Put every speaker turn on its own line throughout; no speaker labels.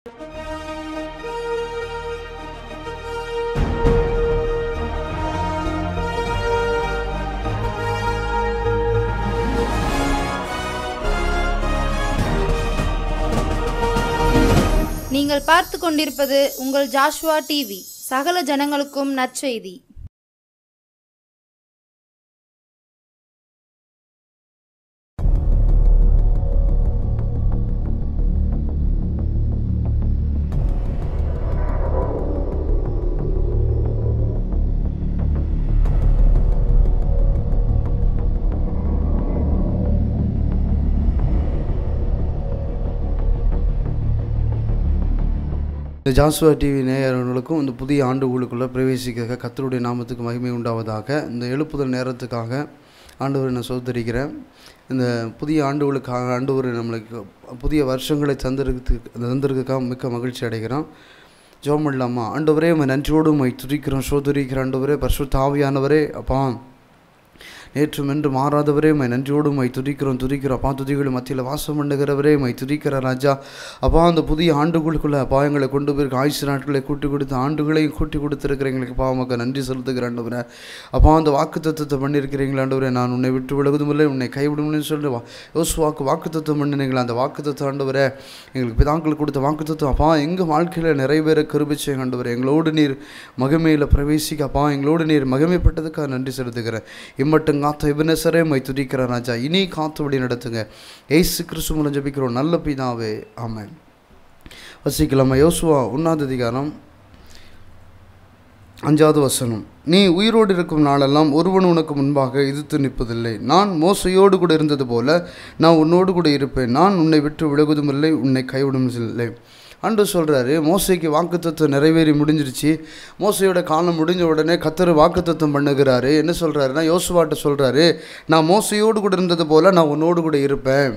நீங்கள் பார்த்து கொண்டிருப்பது உங்கள் ஜாஷ்வா டிவி. சகல ஜனங்களுக்கும் நற்செய்தி.
ஜாஷ்வா டிவி நேயர்களுக்கும் இந்த புதிய ஆண்டுகளுக்குள்ளே பிரவேசிக்க கர்த்தருடைய நாமத்துக்கு மகிமை உண்டாவதாக. இந்த எழுப்புதல் நேரத்துக்காக ஆண்டவரை நான் சோதரிக்கிறேன். இந்த புதிய ஆண்டுகளுக்காக ஆண்டவர் நம்மளுக்கு புதிய வருஷங்களை தந்திருக்காக மிக்க மகிழ்ச்சி அடைகிறோம். ஜெபம் பண்ணலாமா? ஆண்டவரே உம்மை நன்றியோடு உம்மை துதிக்கிறோம், சோதரிக்கிறோம். ஆண்டவரே பரிசுத்த ஆவியானவரே, அப்பா நேற்றும் என்று மாறாதவரே உம்மை நன்றியோடு உம்மை துதிக்கிறோம். அப்பா துதிகள் மத்தியில் வாசம் பண்ணுகிறவரே உம்மை துதிக்கிற ராஜா. அப்பா அந்த புதிய ஆண்டுகளுக்குள்ளே அப்பா எங்களை கொண்டு போயிருக்க ஆயுசு நாட்களை கூட்டி கொடுத்து ஆண்டுகளையும் கூட்டி கொடுத்துருக்கிற எங்களுக்கு பாவமாக நன்றி செலுத்துகிற ஆண்டவரே. அப்பா அந்த வாக்கு தத்துவத்தை பண்ணியிருக்கிறீங்களா ஆண்டவரே? நான் உன்னை விட்டு விலகுதும் இல்லை, உன்னை கைவிடும்னு சொல்லி யோசுவாக்கு வாக்கு தத்துவம் பண்ணினீங்களா? அந்த வாக்கு தத்துவம் ஆண்டவரே எங்களுக்கு பிதாக்கள் கொடுத்த வாக்கு தத்துவம் அப்பா எங்கள் வாழ்க்கையில் நிறைவேற கிருபிச்சை ஆண்டவரே. எங்களோடு நீர் மகிமையில் பிரவேசிக்க அப்பா எங்களோடு நீர் மகிமைப்பட்டதுக்காக நன்றி செலுத்துகிறேன். இம்மட்டும் காத்த இவனேசரே உம்மை துதிக்கிற ராஜா. இனி காத்தபடி நடத்துங்க. இயேசு கிறிஸ்து மூலம் ஜெபிக்கிறோம் நல்ல பிதாவே, ஆமென். வசிக்கலாமா? யோசுவா 1 5 நீ உயிரோடு இருக்கும் நாளெல்லாம் ஒருவன் உனக்கு முன்பாக எதிர்த்து நிற்பதில்லை. நான் மோசையோடு கூட இருந்தது போல நான் உன்னோடு கூட இருப்பேன். நான் உன்னை விட்டு விலகுவதும் இல்லை, உன்னை கைவிடும் இல்லை. ஆண்டவர் சொல்கிறாரு, மோசைக்கு வாக்குத்தத்தம் நிறைவேறி முடிஞ்சிருச்சு. மோசையோட காலம் முடிஞ்ச உடனே கர்த்தர் வாக்குத்தத்தம் பண்ணுகிறாரு. என்ன சொல்கிறாருன்னா, யோசுவாட்ட சொல்கிறாரு, நான் மோசையோடு கூட இருந்தது போல் நான் உன்னோடு கூட இருப்பேன்.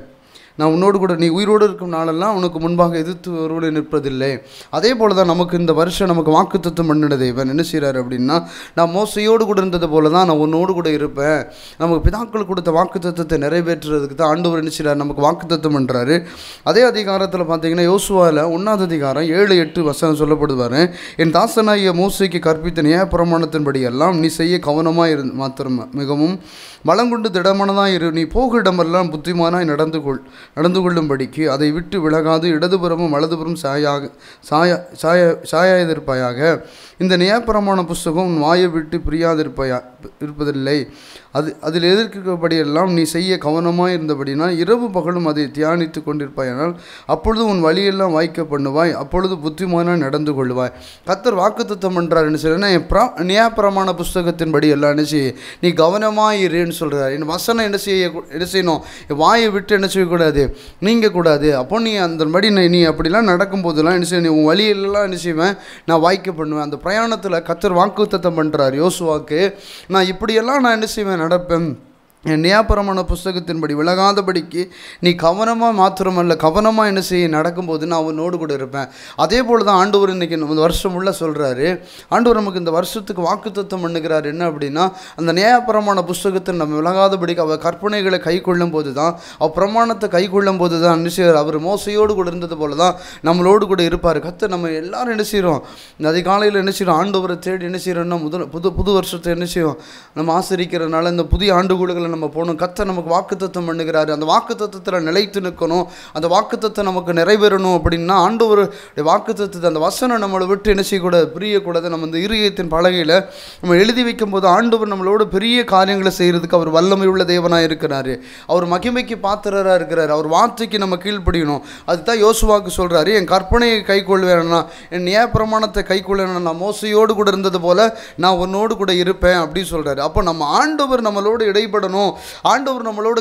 நான் உன்னோடு கூட நீ உயிரோடு இருக்கும் நாளெல்லாம் உனக்கு முன்பாக எதிர்த்து ஒருவனை நிற்பதில்லை. அதே போல் தான் நமக்கு இந்த வருஷம் நமக்கு வாக்குத்தத்தம் பண்ணின தேவன் என்ன செய்கிறாரு அப்படின்னா, நான் மோசையோடு கூட இருந்தது போல தான் நான் உன்னோடு கூட இருப்பேன். நமக்கு பிதாக்கள் கொடுத்த வாக்குத்தத்தத்தை நிறைவேற்றுறதுக்கு தான் ஆண்டவர் என்ன செய்கிறார், நமக்கு வாக்குத்தத்தம் பண்ணுறாரு. அதே அதிகாரத்தில் பார்த்தீங்கன்னா யோசுவாவில் 1 7-8 சொல்லப்படுவார். என் தாசனாகிய மோசைக்கு கற்பித்த நியாயப்பிரமாணத்தின்படி எல்லாம் நீ செய்ய கவனமாக மாத்திரம் மிகவும் பலங்கொண்டு திடமானதாக இரு. நீ போகும் இடமெல்லாம் புத்திமானாய் நடந்து கொள்ளும்படிக்கு அதை விட்டு விலகாது இடதுபுறமும் வலதுபுறம் சாயாதிருப்பாயாக. இந்த நியாயப்பிரமாண புஸ்தகம் உன் வாயை விட்டு இருப்பதில்லை. அதில் எதிர்க்கப்படியெல்லாம் நீ செய்ய கவனமாக இருந்தபடினால் இரவு பகலும் அதை தியானித்து கொண்டிருப்பாயானால் அப்பொழுது உன் வழியெல்லாம் வாய்க்க பண்ணுவாய், அப்பொழுது புத்திமானாய் நடந்து கொள்வாய். கர்த்தர் வாக்குத்தத்தம் பண்ணுறார். என்ன செய்யறேன்னா, என் நியாயப்பிரமாண புஸ்தகத்தின்படி எல்லாம் என்ன செய்ய நீ கவனமாக இருன்னு சொல்கிறார். என் வசனம் என்ன செய்யணும், வாயை விட்டு என்ன செய்யக்கூடாது, நீங்கள் கூடாது. அப்போ நீ அந்தபடி நீ அப்படிலாம் நடக்கும்போதெல்லாம் என்ன செய்ய, உன் வழியிலலாம் என்ன செய்வேன், நான் வாய்க்க பண்ணுவேன். அந்த பிரயாணத்தில் கர்த்தர் வாக்குத்தத்தம் பண்ணுறார் யோசுவாக்கு. நான் இப்படியெல்லாம் நான் என்ன செய்வேன், நடப்பேன். என் நியாயப்பிரமாண புஸ்தகத்தின்படி விலகாதபடிக்கு நீ கவனமாக மாத்திரமல்ல கவனமாக என்ன செய்ய நடக்கும்போது நான் அவனோடு கூட இருப்பேன். அதே போல் தான் ஆண்டவர் இன்றைக்கி நம்ம வருஷம் உள்ள சொல்கிறாரு. ஆண்டவர் நமக்கு இந்த வருஷத்துக்கு வாக்குத்தத்தம் பண்ணுகிறார். என்ன அப்படின்னா, அந்த நியாயப்பிரமாண புஸ்தகத்தை நம்ம விலகாதபடிக்கு அவர் கற்பனைகளை கை கொள்ளும் போது தான், அவர் பிரமாணத்தை கை கொள்ளும் போது தான் என்ன செய்வார், அவர் மோசையோடு கூட இருந்தது போல தான் நம்மளோடு கூட இருப்பார். கர்த்தர் நம்ம எல்லாரும் என்ன செய்கிறோம், அதிகாலையில் என்ன செய்கிறோம், ஆண்டவரை தேடி என்ன செய்கிறோன்னா புது வருஷத்தை என்ன செய்வோம், நம்ம ஆசிரிக்கிறதுனால இந்த புதிய ஆண்டுகளுகளை நம்ம போகணும். கர்த்தர் நமக்கு வாக்குத்தத்தம் பண்ணுகிறாரு. அந்த வாக்குத்தத்தத்தில் நிலைத்து நிற்கணும், அந்த வாக்குத்தத்தம் நமக்கு நிறைவேறணும். அப்படின்னா ஆண்டவருடைய வாக்குத்தத்தத்தை அந்த வசனம் நம்மளை விட்டு என்ன செய்யக்கூடாது, பிரியக்கூடாது. நம்ம இந்த இருதயத்தின் பலகையில் நம்ம எழுதி வைக்கும் போது ஆண்டவர் நம்மளோட பெரிய காரியங்களை செய்கிறதுக்கு அவர் வல்லமை உள்ள தேவனாக இருக்கிறாரு. அவர் மகிமைக்கு பாத்திரராக இருக்கிறார். அவர் வார்த்தைக்கு நம்ம கீழ்ப்படியணும். அதுதான் யோசுவாக்கு சொல்கிறாரு, என் கற்பனையை கை கொள்வேன்னா, என் நியாயப்பிரமாணத்தை கை கொள்ளணும், நான் மோசையோடு கூட இருந்தது போல் நான் உன்னோடு கூட இருப்பேன் அப்படின்னு சொல்கிறாரு. அப்போ நம்ம ஆண்டவர் நம்மளோடு இடைப்படணும், ஆண்டவர் நம்மளோட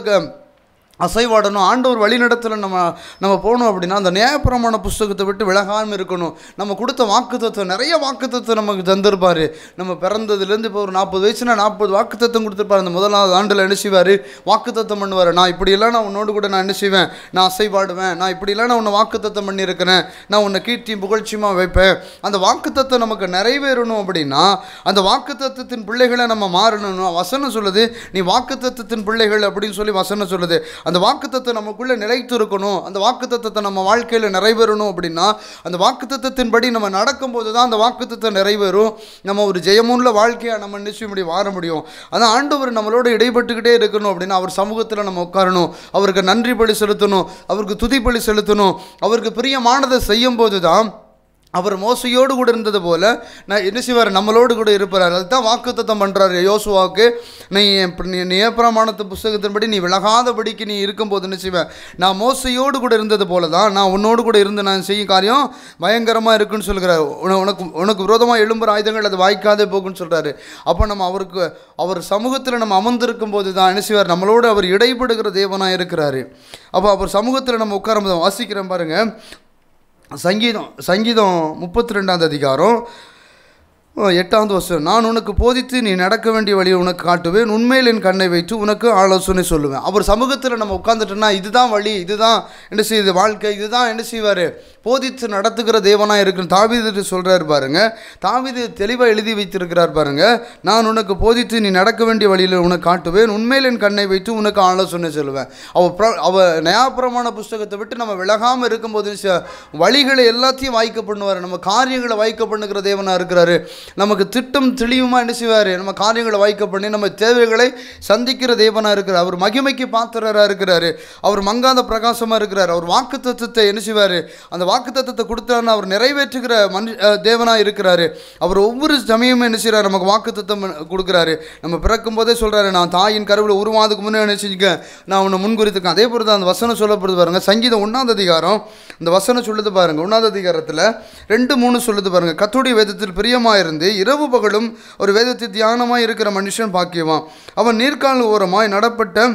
அசைவாடணும், ஆண்டவர் வழிநடத்தில் நம்ம போகணும். அப்படின்னா அந்த நியாயப்பிரமாண புஸ்தகத்தை விட்டு விலகாமல் இருக்கணும். நம்ம கொடுத்த வாக்குத்தத்தம் நிறைய வாக்குத்தத்தம் நமக்கு தந்திருப்பார். நம்ம பிறந்ததுலேருந்து இப்போ ஒரு 40 வயசுனா 40 வாக்குத்தத்தம் கொடுத்துருப்பார். அந்த முதலாவது ஆண்டில் என்ன செய்வார், வாக்குத்தத்தம் பண்ணுவார். நான் இப்படியெல்லாம் நான் உன்னோடு கூட நான் என்ன செய்வேன், நான் அசைவாடுவேன், நான் இப்படியெல்லாம் நான் உன்னை வாக்குத்தத்தம் பண்ணியிருக்கிறேன், நான் உன்னை கீர்த்தியும் புகழ்ச்சியுமாக வைப்பேன். அந்த வாக்குத்தத்தம் நமக்கு நிறைவேறணும். அப்படின்னா அந்த வாக்குத்தத்தத்தின் பிள்ளைகளை நம்ம மாறணும். வசனம் சொல்லுது, நீ வாக்குத்தத்தத்தின் பிள்ளைகள் அப்படின்னு சொல்லி வசனம் சொல்லுது. அந்த வாக்குத்தத்தம் நமக்குள்ளே நிலைத்து இருக்கணும், அந்த வாக்குத்தத்தத்தை நம்ம வாழ்க்கையில் நிறைவேறணும் அப்படின்னா அந்த வாக்குத்தத்தத்தின்படி நம்ம நடக்கும்போது தான் அந்த வாக்குத்தத்தம் நிறைவேறும். நம்ம ஒரு ஜெயமுள்ள வாழ்க்கையாக நம்ம நிச்சயம் வாழ முடியும். அதான் ஆண்டவர் நம்மளோட இடைப்பட்டுக்கிட்டே இருக்கணும் அப்படின்னா அவர் சமூகத்தில் நம்ம உட்காரணும், அவருக்கு நன்றி பலி செலுத்தணும், அவருக்கு துதி பலி செலுத்தணும். அவருக்கு பிரியமானதை செய்யும் போது தான் அவர் மோசையோடு கூட இருந்தது போல் நான் என்ன செய்வார், நம்மளோடு கூட இருப்பார். அதுதான் வாக்குத்தத்தம் பண்ணுறாரு யோசுவாவுக்கு. நீ நியாயப்பிரமாணத்து புஸ்தகத்தின்படி நீ விலகாதபடிக்கு நீ இருக்கும்போது என்ன செய்வேன், நான் மோசையோடு கூட இருந்தது போல தான் நான் உன்னோடு கூட இருந்து நான் செய்யும் காரியம் பயங்கரமாக இருக்குன்னு சொல்கிறார். உனக்கு விரோதமாக எழும்புற ஆயுதங்கள் அது வாய்க்காதே போகுன்னு சொல்கிறாரு. அப்போ நம்ம அவர் சமூகத்தில் நம்ம அமர்ந்திருக்கும் போது தான் என்ன செய்வார், நம்மளோடு அவர் இடைப்படுகிற தேவனாக இருக்கிறாரு. அப்போ அவர் சமூகத்தில் நம்ம உட்காரும்போது வாசிக்கிறேன் பாருங்கள். சங்கீதம் 32ஆம் அதிகாரம் 8வது வசனம். நான் உனக்கு போதித்து நீ நடக்க வேண்டிய வழியை உனக்கு காட்டுவேன், உண்மையில் என் கண்ணை வைத்து உனக்கு ஆலோசனை சொல்லுவேன். அவர் சமூகத்தில் நம்ம உட்காந்துட்டோன்னா இதுதான் வழி, இதுதான் என்ன செய்யுது வாழ்க்கை, இதுதான் என்ன செய்வார், போதித்து நடத்துகிற தேவனாக இருக்கு. தாவீது சொல்கிறார் பாருங்க, தாவீது தெளிவாக எழுதி வைத்திருக்கிறார் பாருங்க. நான் உனக்கு போதித்து நீ நடக்க வேண்டிய வழியில் உனக்கு காட்டுவேன், உண்மையில் என் கண்ணை வைத்து உனக்கு ஆலோசனை சொல்லுவேன். அவர் நியாயப்பிரமாண புஸ்தகத்தை விட்டு நம்ம விலகாமல் இருக்கும்போது வழிகளை எல்லாத்தையும் வாய்க்க பண்ணுவார், நம்ம காரியங்களை வாய்க்க பண்ணுகிற தேவனாக இருக்கிறாரு. நமக்கு திட்டம் தெளிவுமாக என்ன செய்வார், நம்ம காரியங்களை வாய்க்க பண்ணி நம்ம தேவைகளை சந்திக்கிற தேவனாக இருக்கிறார். அவர் மகிமைக்கு பாத்திரராக இருக்கிறாரு, அவர் மங்காத பிரகாசமாக இருக்கிறார். அவர் வாக்குத்தத்தத்தை என்ன செய்வார், அந்த வாக்குத்தத்தத்தை கொடுத்தாருன்னு அவர் நிறைவேற்றுகிற தேவனாக இருக்கிறாரு. அவர் ஒவ்வொரு சமயமும் என்ன செய்கிறார், நமக்கு வாக்குத்தத்தம் கொடுக்குறாரு. நம்ம பிறக்கும் போதே சொல்கிறாரு, நான் தாயின் கருவில் உருவாதுக்கு முன்னே என்ன செஞ்சுக்க நான் உன்னை முன்குறித்துக்கேன். அதே போல தான் அந்த வசனம் சொல்லப்படுது பாருங்க. சங்கீதம் 1ஆம் அதிகாரம் இந்த வசனம் சொல்லுது பாருங்க. 1ஆம் அதிகாரத்தில் 2:3 சொல்லுது பாருங்க. கர்த்தருடைய வேதத்தில் பிரியமாக இருந்து இரவு பகலும் ஒரு வேதத்தில் தியானமாய் இருக்கிற மனுஷன் பாக்கியவான். அவன் நீர்க்கால் ஓரமாய் நடப்பட்ட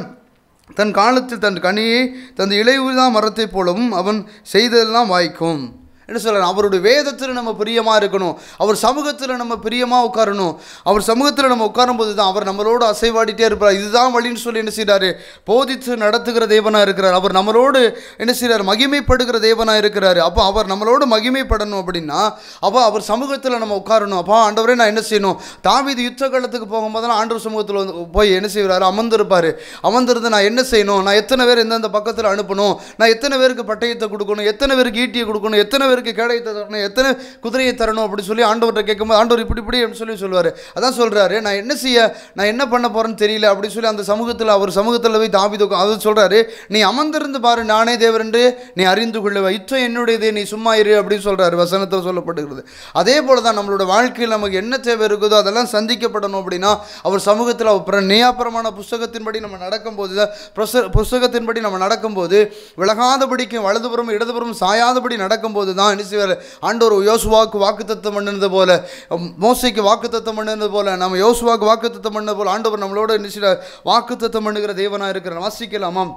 தன் காலத்தில் தன் கனியை தன் இலையுதா மரத்தை போலவும் அவன் செய்ததெல்லாம் வாய்க்கும் என்ன சொல்கிறார். அவருடைய வேதத்தில் நம்ம பிரியமாக இருக்கணும், அவர் சமூகத்தில் நம்ம பிரியமாக உட்காரணும். அவர் சமூகத்தில் நம்ம உட்காரும்போது தான் அவர் நம்மளோடு அசைவாடிட்டே இருப்பார். இதுதான் வழின்னு சொல்லி என்ன செய்கிறாரு, போதித்து நடத்துகிற தேவனாக இருக்கிறார். அவர் நம்மளோடு என்ன செய்கிறார், மகிமைப்படுகிற தேவனாக இருக்கிறார். அப்போ அவர் நம்மளோடு மகிமைப்படணும் அப்படின்னா அப்போ அவர் சமூகத்தில் நம்ம உட்காரணும். அப்போ ஆண்டவரே நான் என்ன செய்யணும், தாவீது யுத்த காலத்துக்கு போகும்போதெல்லாம் ஆண்டவர் சமூகத்தில் போய் என்ன செய்கிறாரு, அமர்ந்திருப்பார். அமர்ந்திருந்து நான் என்ன செய்யணும், நான் எத்தனை பேர் எந்தெந்த பக்கத்தில் அனுப்பணும், நான் எத்தனை பேருக்கு பட்டயத்தை கொடுக்கணும், எத்தனை பேருக்கு ஈட்டியை கொடுக்கணும், எத்தனை பேருக்கு கேடயத்தை தரணும், எத்தனை குதிரையை தரணும் அப்படி சொல்லி ஆண்டவர்கிட்ட கேட்கும்போது ஆண்டவர் இப்படி அப்படின்னு சொல்லுவார். அதான் சொல்கிறாரு, நான் என்ன பண்ண போகிறேன்னு தெரியல அப்படின்னு சொல்லி அந்த சமூகத்தில் அவர் சமூகத்தில் போய் தாவீது அது சொல்கிறாரு, நீ அமர்ந்திருந்து பாரு, நானே தேவர் என்று நீ அறிந்து கொள்ளுவ, யுத்தம் என்னுடையது, நீ சும்மா இரு அப்படின்னு சொல்கிறாரு. வசனத்தில் சொல்லப்படுகிறது. அதே போல தான் நம்மளோட வாழ்க்கையில் நமக்கு என்ன தேவை இருக்குதோ அதெல்லாம் சந்திக்கப்படணும் அப்படின்னா அவர் சமூகத்தில் நியாயப்பிரமாண புஸ்தகத்தின்படி நம்ம நடக்கும்போது புஸ்தகத்தின்படி நம்ம நடக்கும்போது விலகாதபடிக்கும் வலதுபுறம் இடதுபுறம் சாயாதபடி நடக்கும்போது தான் ஆண்டவர் யோசுவாவுக்கு வாக்குத்தத்தம் பண்ணினது போல, மோசைக்கு வாக்குத்தத்தம் பண்ணினது போல, நம்ம யோசுவாவுக்கு வாக்குத்தத்தம் பண்ணது போல ஆண்டவர் நம்மளோட வாக்குத்தத்தம் பண்ணுகிற தேவனாக இருக்கிறார். வாசிக்கலாமாம்.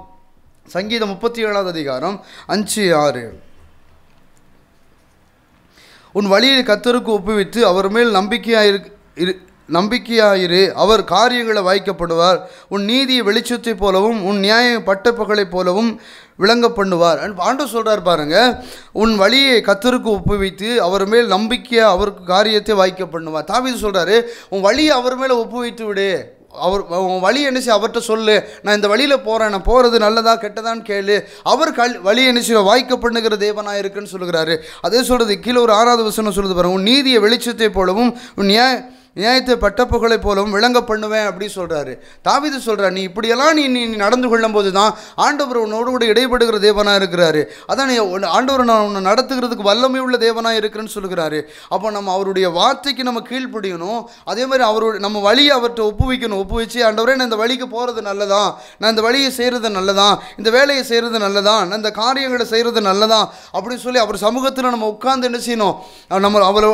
சங்கீதம் 37ஆம் அதிகாரம் 5-6. உன் வழியை கர்த்தருக்கு ஒப்புவித்து அவர் மேல் நம்பிக்கையாயிரு, அவர் காரியங்களை வாய்க்கப்படுவார். உன் நீதியை வெளிச்சத்தை போலவும் உன் நியாய பட்டப்பகலைப் போலவும் விளங்க பண்ணுவார். ஆண்டவர் சொல்கிறார் பாருங்க, உன் வழியை கர்த்தருக்கு ஒப்புவித்து அவர் மேல் நம்பிக்கையாக அவருக்கு காரியத்தை வாய்க்க பண்ணுவார். தாவீது சொல்கிறாரு, உன் வழியை அவர் மேலே ஒப்புவித்து விடு, அவர் உன் வழி என்ன செய்ய அவர்கிட்ட சொல்லு, நான் இந்த வழியில் போகிறேன், நான் போகிறது நல்லதா கெட்டதான்னு கேளு, அவர் வழி என்ன செய்ய வாய்க்க பண்ணுகிற தேவனாக இருக்குன்னு சொல்கிறாரு. அதே சொல்கிறது கீழே ஒரு 6வது வசனம் சொல்லுது பாருங்க, உன் நீதியை வெளிச்சத்தை போலவும் உன் நியாயத்தை பட்டப்புகளை போலவும் விளங்க பண்ணுவேன் அப்படின்னு சொல்கிறாரு. தாவீது சொல்கிறார், நீ இப்படியெல்லாம் நீ நடந்து கொள்ளும் போது தான் ஆண்டவர் உன்னோடு கூட இடைப்படுகிற தேவனாக இருக்கிறாரு. அதான் நீ ஆண்டவர் நான் உன்னை நடத்துகிறதுக்கு வல்லமை உள்ள தேவனாக இருக்கிறேன்னு சொல்கிறாரு. அப்போ நம்ம அவருடைய வார்த்தைக்கு நம்ம கீழ்ப்படியணும். அதே மாதிரி நம்ம வழியை அவர்கிட்ட ஒப்புவிச்சு ஆண்டவரே நான் இந்த வழிக்கு போகிறது நல்லதா, நான் இந்த வழியை செய்கிறது நல்லதா, இந்த வேலையை செய்கிறது நல்லதா, நான் இந்த காரியங்களை செய்கிறது நல்லதா அப்படின்னு சொல்லி அவர் சமூகத்தில் நம்ம உட்கார்ந்து என்ன செய்யணும்,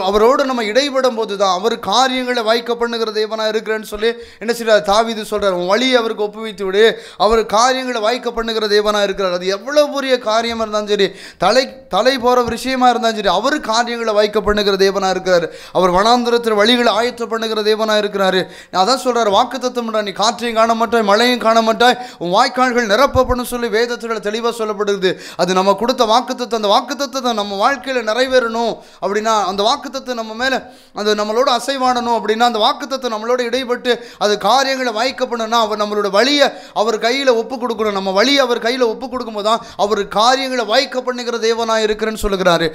அவரோடு நம்ம இடைப்படும் போது தான் அவர் காரியங்கள் வாய்க்க பண்ணுகிற தேவனாக இருக்கிறேன்னு சொல்லி என்ன செய்யறார், தாவீது சொல்றார், உன் வழியை அவருக்கு ஒப்புவித்து விடு, அவர் காரியங்களை வாய்க்க பண்ணுகிற தேவனாக இருக்கிறார். அது எவ்வளவு பெரிய காரியமாக இருந்தாலும் சரி, தலை போகிற விஷயமா இருந்தாலும் சரி, அவர் காரியங்களை வாய்க்க பண்ணுகிற தேவனாக இருக்கிறார். அவர் வனாந்திரத்தில் வழிகளை ஆயத்த பண்ணுகிற தேவனாக இருக்கிறாரு. அதான் சொல்றாரு, வாக்குத்தத்தம் நீ காற்றையும் காண மாட்டாய், மழையும் காண மாட்டாய், உன் வாய்க்கால்கள் நிரப்பப்படும் சொல்லி வேதத்தில் தெளிவாக சொல்லப்படுகிறது. அது நம்ம கொடுத்த வாக்குத்தத்தம். அந்த வாக்குத்தத்தத்தை நம்ம வாழ்க்கையில் நிறைவேறணும் அப்படின்னா அந்த வாக்குத்தத்தை நம்ம மேலே அது நம்மளோட அசைவாடணும் அப்படின்னா, அந்த வாக்குத்தத்தம் நம்மளோட இடைப்பட்டு அது காரியங்களை வாய்க்கப்படணும்னா அவர் நம்மளோட வழியை அவர் கையில் ஒப்பு கொடுக்கணும். நம்ம வழியை அவர் கையில் ஒப்பு கொடுக்கும்போது தான் அவர் காரியங்களை வாய்க்க பண்ணுகிற தேவனாக இருக்கிறேன்னு சொல்லுகிறாரு.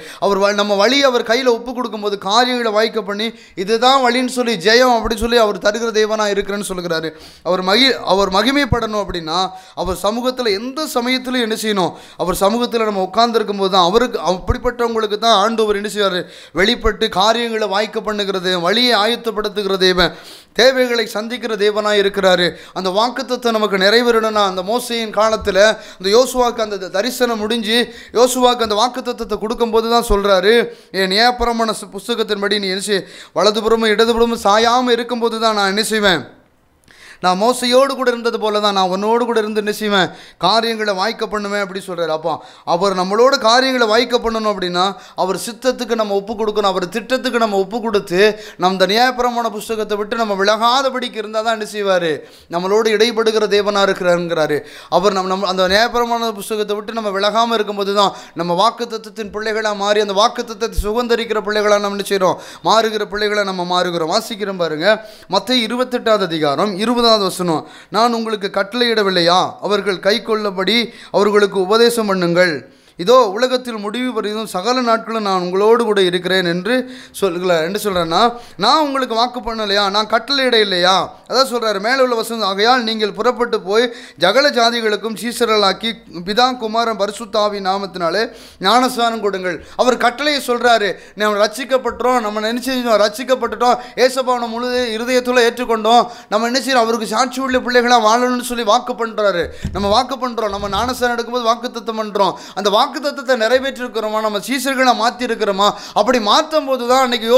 நம்ம வழியை அவர் கையில் ஒப்பு கொடுக்கும்போது காரியங்களை வாய்க்க பண்ணி இதுதான் வழின்னு சொல்லி ஜெயம் அப்படின்னு சொல்லி அவர் தருகிற தேவனாக இருக்கிறேன்னு சொல்லுகிறாரு. அவர் மகிமைப்படணும் அப்படின்னா அவர் சமூகத்தில் எந்த சமயத்திலும் என்ன செய்யணும், அவர் சமூகத்தில் நம்ம உட்கார்ந்துருக்கும் போது தான் அவருக்கு அப்படிப்பட்டவங்களுக்கு தான் ஆண்டவர் என்ன செய்வார், வெளிப்பட்டு காரியங்களை வாய்க்க பண்ணுகிறது, வழியை ஆயத்தப்படுத்துகிற தேவன், தேவைகளை சந்திக்கிற தேவனாக இருக்கிறாரு. அந்த வாக்குத்தத்தம் நமக்கு நிறைவேறணும்னா அந்த மோசேயின் காலத்தில் அந்த யோசுவாக்கு அந்த தரிசனம் முடிஞ்சு யோசுவாக்கு அந்த வாக்குத்தத்தத்தை கொடுக்கும்போது தான் சொல்கிறாரு, என் நியாயப்பிரமாண புஸ்தகத்தின்படி நீ என்ன செய், வலதுபுறமும் இடதுபுறமும் சாயாமல் இருக்கும்போது தான் நான் என்ன செய்வேன், நான் மோசையோடு கூட இருந்தது போல தான் நான் உன்னோடு கூட இருந்து என்ன செய்வேன், காரியங்களை வாய்க்க பண்ணுவேன் அப்படி சொல்கிறார். அப்போ அவர் நம்மளோட காரியங்களை வாய்க்க பண்ணணும் அப்படின்னா அவர் சித்தத்துக்கு நம்ம ஒப்பு கொடுக்கணும். அவர் திட்டத்துக்கு நம்ம ஒப்பு கொடுத்து நம்ம நியாயப்பிரமாண புஸ்தகத்தை விட்டு நம்ம விலகாதபடிக்கு இருந்தால் தான் என்ன செய்வார், நம்மளோடு இடைப்படுகிற தேவனாக இருக்கிறாருங்கிறாரு. அவர் நம்ம அந்த நியாயப்பிரமாண புஸ்தகத்தை விட்டு நம்ம விலகாமல் இருக்கும்போது தான் நம்ம வாக்குத்தத்தத்தின் பிள்ளைகளாக மாறி அந்த வாக்குத்தத்தத்தை சுகந்தரிக்கிற பிள்ளைகளாக நம்ம என்ன செய்கிறோம், மாறுகிற பிள்ளைகளாக நம்ம மாறுகிறோம். வாசிக்கிறோம் பாருங்க, மத்தேயு 28வது அதிகாரம் 20வது வசனம். நான் உங்களுக்கு கட்டளையிடவில்லையா, அவர்கள் கை கொள்ளபடி அவர்களுக்கு உபதேசம் பண்ணுங்கள். இதோ உலகத்தில் முடிவு பெறும் சகல நாட்களும் நான் உங்களோடு கூட இருக்கிறேன் என்று சொல்கிறேன்னா, நான் உங்களுக்கு வாக்கு பண்ணலையா, நான் கட்டளையிட இல்லையா, அதான் சொல்கிறாரு. மேலே உள்ள வசனம், ஆகையால் நீங்கள் புறப்பட்டு போய் ஜகல ஜாதிகளுக்கும் சீசர்களாக்கி பிதா குமாரன் பரிசுத்த ஆவியின் நாமத்தினாலே ஞானஸ்நானம் கொடுங்கள். அவர் கட்டளையை சொல்கிறாரு. நம்ம ரட்சிக்கப்பட்டோம், நம்ம நினைச்சு ரட்சிக்கப்பட்டுட்டோம், ஏசப்பாவை முழு இருதயத்தில் ஏற்றுக்கொண்டோம், நம்ம என்ன செய்யறோம், அவருக்கு சாட்சி உள்ள பிள்ளைகளாக வாழணும்னு சொல்லி வாக்கு பண்ணுறாரு. நம்ம வாக்கு பண்ணுறோம், நம்ம ஞானஸ்நானம் எடுக்கும்போது வாக்குத்தத்தம் பண்ணுறோம். அந்த வாக்குத்தத்தத்தை நிறைவேற்றிருக்கிறோமா, நம்ம சீசர்களை மாற்றி இருக்கிறோமா? அப்படி மாற்றும் போது தான் அன்னைக்கு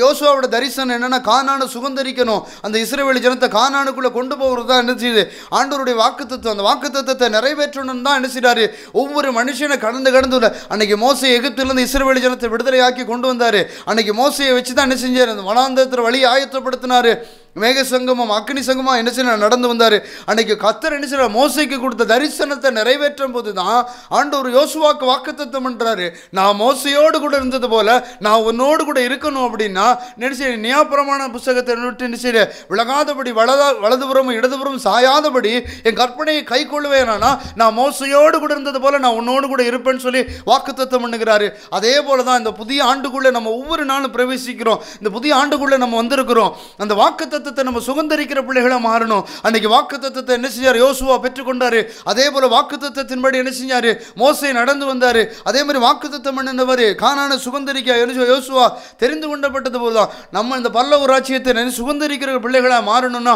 யோசுவாவோட தரிசனம் என்னன்னா, கானானை சுகந்தரிக்கணும், அந்த இஸ்ரவேல் ஜனத்தை கானானுக்குள்ள கொண்டு போகிறது தான் என்ன செய்யுது, ஆண்டவருடைய வாக்குத்தத்தம். அந்த வாக்குத்தத்தத்தை நிறைவேற்றணும் தான் என்ன செய்றாரு, ஒவ்வொரு மனுஷனை கடந்து அன்னைக்கு மோசே எகிப்திலிருந்து இஸ்ரவேல் ஜனத்தை விடுதலையாக்கி கொண்டு வந்தாரு. அன்னைக்கு மோசையை வச்சு தான் என்ன செஞ்சார், அந்த வனாந்தரத்தில் வழியை ஆயத்தப்படுத்தினாரு. மேக சங்கமம் அக்னி சங்கமாக என்ன செய்ய நடந்து வந்தார். அன்னைக்கு கர்த்தர் என்ன செய்ய மோசைக்கு கொடுத்த தரிசனத்தை நிறைவேற்றும் போது தான் ஆண்டவர் யோசுவாக்கு வாக்குத்தத்தம் பண்றாரு. நான் மோசையோடு கூட இருந்தது போல நான் உன்னோடு கூட இருக்கணும் அப்படின்னா நினைச்சு நியாயப்பிரமாண புஸ்தகத்தை விட்டு நினைச்சு விலகாதபடி வலதுபுறமும் இடதுபுறமும் சாயாதபடி என் கற்பனையை கை கொள்வேனா, நான் மோசையோடு கூட இருந்தது போல நான் உன்னோடு கூட இருப்பேன்னு சொல்லி வாக்குத்தத்தம் பண்ணுகிறாரு. அதே போல தான் இந்த புதிய ஆண்டுக்குள்ளே நம்ம ஒவ்வொரு நாளும் பிரவேசிக்கிறோம். இந்த புதிய ஆண்டுக்குள்ளே நம்ம வந்திருக்கிறோம். அந்த வாக்குத்தத்தத்தை நம்ம சுகந்தரிக்கிற பிள்ளைகளாக மாறணும். அன்னைக்கு வாக்குத்தத்தத்தை என்ன செஞ்சார், யோசுவா பெற்றுக்கொண்டாரு. அதே போல வாக்குத்தத்தத்தின்படி என்ன செஞ்சாரு, மோசே நடந்து வந்தாரு. அதே மாதிரி வாக்குத்தத்தம் பண்ணினவர் கானானை சுகந்தரிக்க யோசுவா தெரிந்து கொண்டப்பட்டது போதுதான் நம்ம இந்த பல்லவ ராஜ்யத்தை சுகந்தரிக்கிற பிள்ளைகளாக மாறணும்னா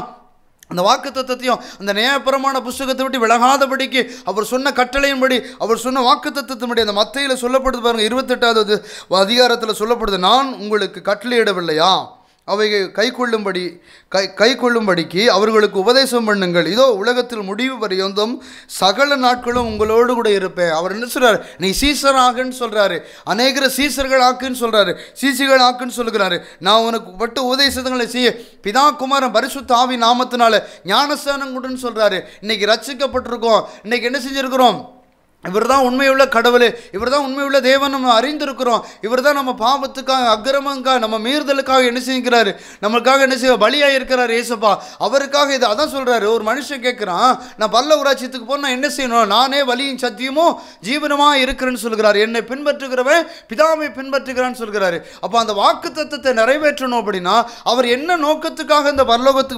அந்த வாக்குத்தத்தத்தையும் அந்த நியாயப்பிரமாண புஸ்தகத்தை விட்டு விலகாதபடிக்கு அவர் சொன்ன கட்டளையின்படி அவர் சொன்ன வாக்குத்தத்தத்தின்படி அந்த மத்தேயுல சொல்லப்படுது பாருங்க, 28வது அதிகாரத்தில் சொல்லப்படுது, நான் உங்களுக்கு கட்டளையிடவில்லையா, அவைகள் கை கொள்ளும்படிக்கு அவர்களுக்கு உபதேசம் பண்ணுங்கள். இதோ உலகத்தில் முடிவு பரியந்தம் சகல நாட்களும் உங்களோடு கூட இருப்பேன். அவர் என்ன சொல்றாரு, நீ சீசர் ஆகுன்னு சொல்றாரு, அநேகர சீசர்கள் ஆக்குன்னு சொல்றாரு, சீசிகள் ஆக்குன்னு சொல்கிறாரு. நான் உனக்கு பட்டு உபதேசங்களை செய்ய பிதா குமாரன் பரிசுத்த ஆவி நாமத்தினால ஞானஸ்நானம் கொடுன்னு சொல்றாரு. இன்னைக்கு ரட்சிக்கப்பட்டிருக்கோம். இன்னைக்கு என்ன செஞ்சிருக்கிறோம், இவர் தான் உண்மையுள்ள கடவுள், இவர் தான் உண்மையுள்ள தேவன் நம்ம அறிந்திருக்கிறோம். இவர் தான் நம்ம பாவத்துக்காக அக்கிரமங்காக நம்ம மீறுதலுக்காக என்ன செய்கிறாரு, நம்மளுக்காக என்ன செய்ய பலியாக இருக்கிறார் ஏசப்பா. அவருக்காக இது அதான் சொல்கிறாரு. ஒரு மனுஷன் கேட்குறான், நான் பல்லவ ராஜ்யத்துக்கு போனால் என்ன செய்யணும், நானே வலியும் சத்தியமும் ஜீவனமாக இருக்கிறேன்னு சொல்கிறார். என்னை பின்பற்றுகிறவன் பிதாவை பின்பற்றுகிறான்னு சொல்கிறாரு. அப்போ அந்த வாக்குத்தத்தத்தை நிறைவேற்றணும் அப்படின்னா அவர் என்ன நோக்கத்துக்காக இந்த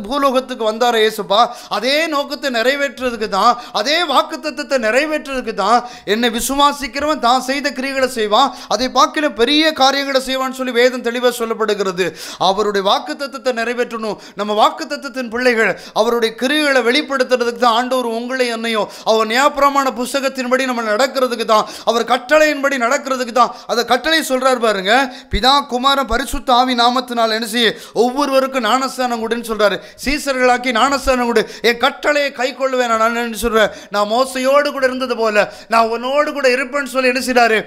பூலோகத்துக்கு வந்தார் ஏசப்பா, அதே நோக்கத்தை நிறைவேற்றுறதுக்கு தான், அதே வாக்குத்தத்தத்தை நிறைவேற்றுறதுக்கு தான் என்னை விசுவாசிக்கிறவன் தான் செய்த கிரியைகளை செய்வான், அதை பார்க்கல பெரிய காரியங்களை செய்வான்னு சொல்லி வேதம் தெளிவாக சொல்லப்படுகிறது. அவருடைய வாக்குத்தத்தத்தை நிறைவேற்றணும். நம்ம வாக்குத்தத்தத்தின் பிள்ளைகள் அவருடைய கிரியைகளை வெளிப்படுத்துறதுக்கு தான் ஆண்டவர் உங்களை என்னையும் அவர் நியாயப்பிரமாண புஸ்தகத்தின்படி நம்ம நடக்கிறதுக்கு தான், அவர் கட்டளையின்படி நடக்கிறதுக்கு தான். அதை கட்டளை சொல்றாரு பாருங்க, பிதா குமாரன் பரிசுத்த ஆவி நாமத்தினால் என்ன செய்ய ஒவ்வொருவருக்கும் ஞானஸ்நானம் கொடுன்னு சொல்றாரு. சீசர்களாக்கி ஞானஸ்நானம் கொடு, என் கட்டளையை கை கொள்வேன் நான் சொல்றேன். நான் மோசையோடு கூட இருந்தது போல நான் உன்னோடு கூட இருப்பேன்னு சொல்லி என்ன செய்றாரு,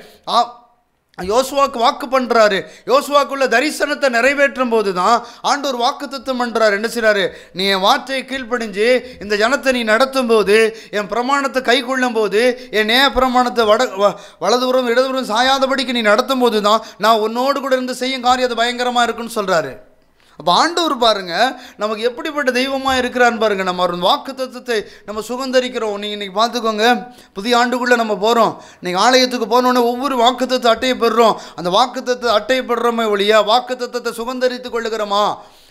யோசுவாக்கு வாக்கு பண்றாரு. யோசுவாக்குள்ள தரிசனத்தை நிறைவேற்றும் போது தான் ஆண்டவர் வாக்குத்தத்தம் பண்றாரு. என்ன செய்றாரு, நீ என் வார்த்தையை கீழ்ப்படிஞ்சு இந்த ஜனத்தை நீ நடத்தும் போது, என் பிரமாணத்தை கை கொள்ளும் போது, என் நேய பிரமாணத்தை வலதுபுறம் இடதுபுறம் சாயாதபடிக்கு நீ நடத்தும் போது தான் நான் உன்னோடு கூட இருந்து செய்யும் காரியம் அது பயங்கரமா இருக்குன்னு சொல்றாரு. அப்போ ஆண்டவர் பாருங்க நமக்கு எப்படிப்பட்ட தெய்வமாக இருக்கிறான்னு பாருங்க. நம்ம ஒரு வாக்குத்தத்தத்தை நம்ம சுதந்தரிக்கிறோம். நீங்கள் இன்றைக்கி பார்த்துக்கோங்க, புதிய ஆண்டுக்குள்ளே நம்ம போகிறோம். நீங்கள் ஆலயத்துக்கு போனோடனே ஒவ்வொரு வாக்குத்தத்தை அட்டையை பெறுறோம். அந்த வாக்குத்தத்தை அட்டையை பெறுறோமே ஒழியா வாக்குத்தத்தத்தை சுதந்தரித்து கொள்ளுகிறோமா?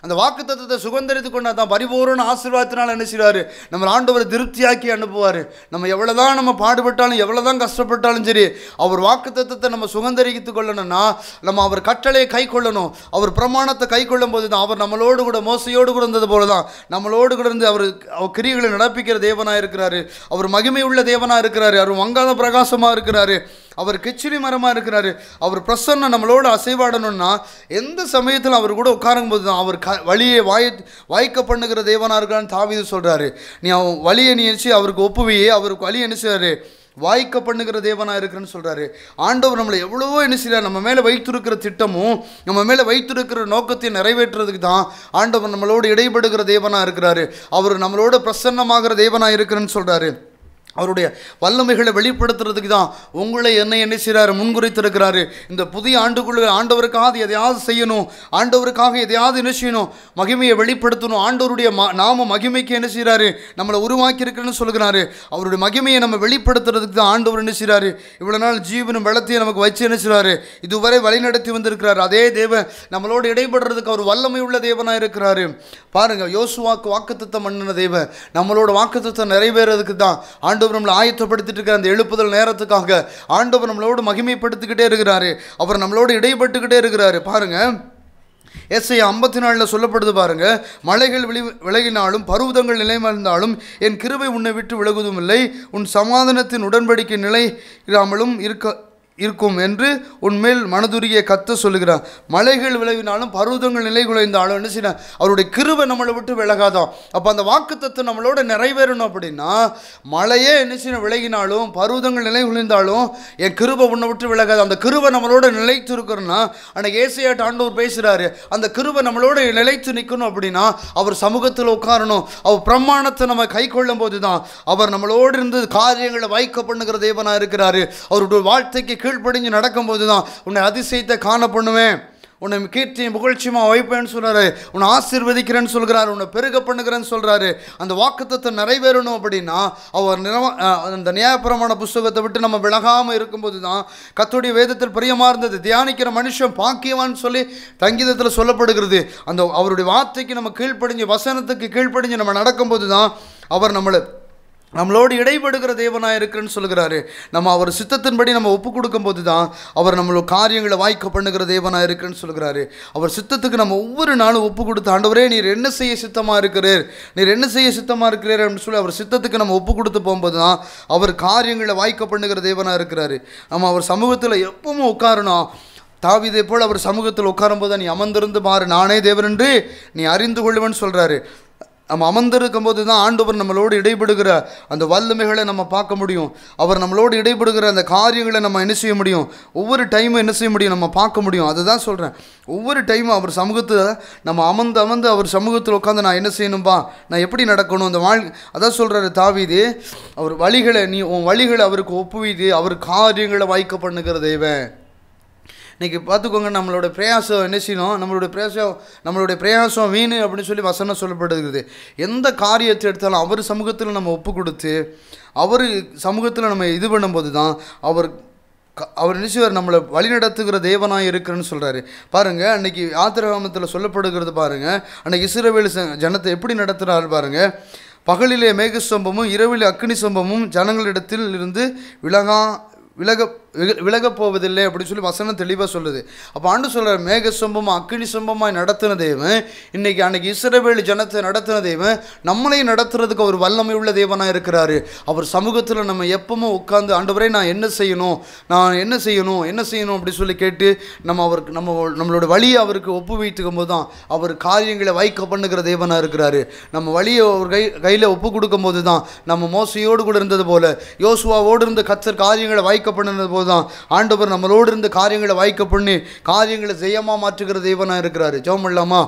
அந்த வாக்குத்தத்தத்தை சுதந்தரித்து கொண்டா தான் பரிபூர்ண ஆசீர்வாதத்தினால் என்ன செய்வார், நம்ம ஆண்டவர் திருப்தியாக்கி அனுப்புவார். நம்ம எவ்வளோதான் நம்ம பாடுபட்டாலும் எவ்வளோதான் கஷ்டப்பட்டாலும் சரி, அவர் வாக்குத்தத்தத்தை நம்ம சுதந்தரித்து கொள்ளணும்னா நம்ம அவர் கட்டளையை கை கொள்ளணும். அவர் பிரமாணத்தை கை கொள்ளும் போது தான் அவர் நம்மளோடு கூட மோசையோடு கூட இருந்தது போல தான் நம்மளோடு கூட இருந்து அவர் கிரியைகளை நடப்பிக்கிற தேவனாக இருக்கிறாரு. அவர் மகிமை உள்ள தேவனாக இருக்கிறாரு. அவர் மங்காத பிரகாசமாக இருக்கிறாரு. அவர் கிச்சிலி மரமாக இருக்கிறாரு. அவர் பிரசன்னம் நம்மளோட அசைவாடணும்னா எந்த சமயத்தில் அவர் கூட உட்காரும் போது தான் அவர் வழியை வாய்க்க பண்ணுகிற தேவனாக இருக்கிறான்னு தாவீது சொல்கிறாரு. நீ அவன் வழியை நினைச்சு அவருக்கு ஒப்புவியே, அவருக்கு வழி என்ன செய்றாரு, வாய்க்க பண்ணுகிற தேவனாக இருக்கிறேன்னு சொல்கிறாரு. ஆண்டவர் நம்மளை எவ்வளவோ என்ன செய்யறார், நம்ம மேலே வைத்திருக்கிற திட்டமும் நம்ம மேலே வைத்திருக்கிற நோக்கத்தை நிறைவேற்றுறதுக்கு தான் ஆண்டவர் நம்மளோடு இடைபடுகிற தேவனாக இருக்கிறாரு. அவர் நம்மளோட பிரசன்னமாகிற தேவனாக இருக்கிறேன்னு சொல்கிறாரு. அவருடைய வல்லமைகளை வெளிப்படுத்துறதுக்கு தான் உங்களை என்ன செய்கிறாரு, முன்குறித்திருக்கிறாரு. இந்த புதிய ஆண்டுக்குள்ள ஆண்டவருக்காக எதையாவது செய்யணும், ஆண்டவருக்காக எதையாவது என்ன செய்யணும், மகிமையை வெளிப்படுத்தணும். ஆண்டவருடைய நாம மகிமைக்கு என்ன செய்கிறாரு, நம்மளை உருவாக்கி இருக்கிறேன்னு சொல்கிறாரு. அவருடைய மகிமையை நம்ம வெளிப்படுத்துறதுக்கு தான் ஆண்டவர் என்ன செய்கிறாரு, இவ்வளோ நாள் ஜீவனும் வெள்ளத்தையும் நமக்கு வச்சு என்ன செய்கிறாரு, இதுவரை வழிநடத்தி வந்திருக்கிறார். அதே தேவன் நம்மளோடு இடைபடுறதுக்கு அவர் வல்லமை உள்ள தேவனாக இருக்கிறாரு. பாருங்க, யோசுவாக்கு வாக்குத்தத்தம் பண்ணின தேவன் நம்மளோட வாக்குத்தத்தம் நிறைவேறதுக்கு தான் ஆண்டவர் நம்மளை ஆயத்தப்படுத்திட்டு இருக்கிற அந்த எழுப்புதல் நேரத்துக்காக ஆண்டவர் நம்மளோடு மகிமைப்படுத்திக்கிட்டே இருக்கிறாரு. அவர் நம்மளோடு இடைப்பட்டுக்கிட்டே இருக்கிறாரு. பாருங்க, எஸ்ஐயா 54 சொல்லப்படுது பாருங்க, மலைகள் விலகினாலும் பர்வதங்கள் நிலைமறிந்தாலும் என் கிருபை உன்னை விட்டு விலகுவதும் இல்லை, உன் சமாதானத்தின் உடன்படிக்கை நிலையில்லாமலும் இருக்கும் என்று உன்மேல் மனதுருகிய கத்த சொல்லுகிறார். மலைகள் விலகினாலும் பர்வதங்கள் நிலை குலைந்தாலும் என்ன செய்ய, அவருடைய கிருபை நம்மளை விட்டு விலகாதான். அப்போ அந்த வாக்குத்தத்தம் நம்மளோட நிறைவேறணும் அப்படின்னா மலையே என்ன செய்ய விலகினாலும் பர்வதங்கள் நிலை குலைந்தாலும் என் கிருபை உன்னை விட்டு விலகாது. அந்த கிருபை நம்மளோட நிலைத்து இருக்கிறோன்னா அன்னைக்கு ஏசையாட்ட ஆண்டவர் பேசுகிறாரு, அந்த கிருபை நம்மளோட நிலைத்து நிற்கணும் அப்படின்னா அவர் சமூகத்தில் உட்காரணும். அவர் பிரமாணத்தை நம்ம கை கொள்ளும் போது தான் அவர் நம்மளோடு இருந்து காரியங்களை வாய்க்க பண்ணுகிற தேவனாக இருக்கிறாரு. அவருடைய வார்த்தைக்கு கீழ்ப்படிஞ்சு நடக்கும்போது தான் உன்னை அதிசயத்தை காண பண்ணுவேன், உன்னை கீர்த்தியும் புகழ்ச்சியுமா வைப்பேன்னு சொல்கிறாரு, உன்னை ஆசீர்வதிக்கிறேன்னு சொல்கிறாரு, உன்னை பெருக பண்ணுகிறேன்னு சொல்கிறாரு. அந்த வாக்குத்தத்தை நிறைவேறணும் அப்படின்னா அவர் அந்த நியாயப்பிரமாண புஸ்தகத்தை விட்டு நம்ம விலகாமல் இருக்கும்போது தான் கர்த்தருடைய வேதத்தில் பிரியமாக இருந்தது தியானிக்கிற மனுஷன் பாக்கியவான்னு சொல்லி சங்கீதத்தில் சொல்லப்படுகிறது. அந்த அவருடைய வார்த்தைக்கு நம்ம கீழ்ப்படிஞ்சு வசனத்துக்கு கீழ்ப்படிஞ்சு நம்ம நடக்கும்போது தான் அவர் நம்மளோடு இடைபடுகிற தேவனாக இருக்கிறேன்னு சொல்கிறாரு. நம்ம அவர் சித்தத்தின்படி நம்ம ஒப்பு கொடுக்கும்போது தான் அவர் நம்மளோட காரியங்களை வாய்க்க பண்ணுகிற தேவனாக இருக்கிறேன்னு சொல்கிறாரு. அவர் சித்தத்துக்கு நம்ம ஒவ்வொரு நாளும் ஒப்பு கொடுத்து, ஆண்டவரே நீர் என்ன செய்ய சித்தமாக இருக்கிறீர், நீர் என்ன செய்ய சித்தமாக இருக்கிறீர் அப்படின்னு சொல்லி அவர் சித்தத்துக்கு நம்ம ஒப்பு கொடுத்து போகும்போது தான் அவர் காரியங்களை வாய்க்க பண்ணுகிற தேவனாக இருக்கிறாரு. நம்ம அவர் சமூகத்தில் எப்பவும் உட்காரணும். தாவீதை போல் அவர் சமூகத்தில் உட்காரும்போது நீ அமர்ந்திருந்து பாரு, நானே தேவன் என்று நீ அறிந்து கொள்ளுவேன்னு சொல்கிறாரு. நம்ம அமர்ந்திருக்கும் போது தான் ஆண்டவர் நம்மளோடு இடைபடுகிற அந்த வல்லமைகளை நம்ம பார்க்க முடியும். அவர் நம்மளோடு இடைபடுகிற அந்த காரியங்களை நம்ம என்ன செய்ய முடியும், ஒவ்வொரு டைமும் என்ன செய்ய முடியும், நம்ம பார்க்க முடியும். அதுதான் சொல்கிறேன், ஒவ்வொரு டைமும் அவர் சமூகத்தில் நம்ம அமர்ந்து அவர் சமூகத்தில் உட்காந்து நான் என்ன செய்யணும்பா, நான் எப்படி நடக்கணும், அந்த அதான் சொல்கிறாரு தாவீது, அவர் வழிகளை நீ உன் வழிகளை அவருக்கு ஒப்புவிது, அவர் காரியங்களை வாய்க்க பண்ணுகிற தேவன். இன்றைக்கி பார்த்துக்கோங்க, நம்மளோட பிரயாசம் என்ன செய்யணும், நம்மளுடைய பிரயாசம் வீணு அப்படின்னு சொல்லி வசனம் சொல்லப்படுகிறது. எந்த காரியத்தை எடுத்தாலும் அவர் சமூகத்தில் நம்ம ஒப்பு கொடுத்து அவர் சமூகத்தில் நம்ம இது பண்ணும்போது தான் அவர் என்ன செய்வார், நம்மளை வழிநடத்துகிற தேவனாக இருக்கிறேன்னு சொல்கிறாரு. பாருங்கள், அன்றைக்கி ஆத்திரகாமத்தில் சொல்லப்படுகிறது பாருங்கள், அன்றைக்கி இஸ்ரவேல் ஜனத்தை எப்படி நடத்துகிறாரு பாருங்கள். பகலிலே மேகஸ்தம்பமும் இரவில் அக்கினி ஸ்தம்பமும் ஜனங்களிடத்தில் இருந்து விலகப் போவதில்லை அப்படின்னு சொல்லி வசனம் தெளிவாக சொல்லுது. அப்போ ஆண்டு சொல்கிறார், மேக சொம்பமாக அக்கினி சொம்பமாக நடத்தின தேவன் அன்னைக்கு இஸ்ரவேல் ஜனத்தை நடத்தின தேவன் நம்மளையும் நடத்துறதுக்கு அவர் வல்லமை உள்ள தேவனாக இருக்கிறாரு. அவர் சமூகத்தில் நம்ம எப்பவும் உட்காந்து ஆண்டவரே நான் என்ன செய்யணும் அப்படி சொல்லி கேட்டு நம்மளோட வழியை அவருக்கு ஒப்பு வைத்துக்கும் போது தான் அவர் காரியங்களை வாய்க்க பண்ணுகிற தேவனாக இருக்கிறாரு. நம்ம வழியை அவர் கையில் ஒப்பு கொடுக்கும் போது தான் நம்ம மோசையோடு கூட இருந்தது போல யோசுவாவோடு இருந்த கர்த்தர் காரியங்களை வாய்க்க பண்ணினது தான் ஆண்டவர் நம்மளோடு இருந்து காரியங்களை வாய்க்க பண்ணி காரியங்களை ஜெயமாக மாற்றுகிற தேவனாக இருக்கிறாரு. ஜெபம் பண்ணலாமா?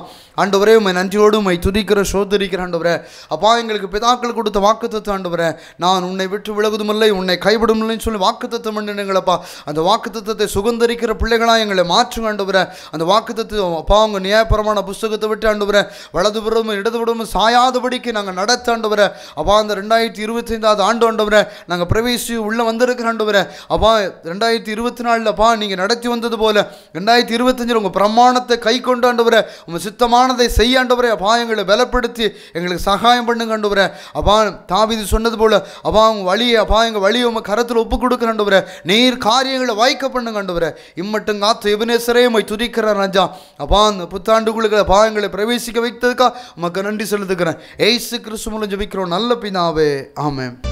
ஆண்டவரே உம்மை நன்றியோடு உம்மை துதிக்கிற சோதரிக்கிற ஆண்டவரே. அப்பா எங்களுக்கு பிதாக்கள் கொடுத்த வாக்குத்தத்தம் ஆண்டவரே, நான் உன்னை விட்டு விலகுதுமில்லை உன்னை கைவிடுமில்லைன்னு சொல்லி வாக்குத்தத்தம் பண்ணுங்களப்பா. அந்த வாக்குத்தத்தத்தை சுகந்தரிக்கிற பிள்ளைகளாக எங்களை மாற்றுங்க ஆண்டவரே. அந்த வாக்குத்தத்தம் அப்பா உங்கள் நியாயப்பிரமாண புஸ்தகத்தை விட்டு ஆண்டவரே வலதுபுறமும் இடதுபுறமும் சாயாதபடிக்கு நாங்கள் நடத்த ஆண்டவரே. அப்பா அந்த 2025 ஆண்டு ஆண்டவரே நாங்கள் பிரவேசி உள்ளே வந்திருக்கிற ஆண்டவரே. அப்பா 2024 அப்பா நீங்கள் நடத்தி வந்தது போல 2025 உங்கள் பிரமாணத்தை கை கொண்டு ஆண்டவரே உங்கள் சித்தமானதை செய்ய ஆண்டவரே. அப்பா எங்களை பலப்படுத்தி எங்களுக்கு சகாயம் பண்ணுங்க ஆண்டவரே. அப்பா தாவீது சொன்னது போல அப்பா உங்கள் வழியை அப்பா எங்கள் வழியை உங்கள் கரத்தில் ஒப்பு கொடுக்குற ஆண்டவரே. நீர் காரியங்களை வாய்க்க பண்ணுங்க ஆண்டவரே. இம்மட்டும் காத்து எபினேசரே உம்மை துதிக்கிற ராஜா. அப்பா அந்த புத்தாண்டுகளுக்கு அப்பா எங்களை பிரவேசிக்க வைத்ததுக்கா உமக்கு நன்றி செலுத்துக்கிறேன். ஏசு கிறிஸ்து மூலம் ஜெபிக்கிறோம் நல்ல பிதாவே, ஆமென்.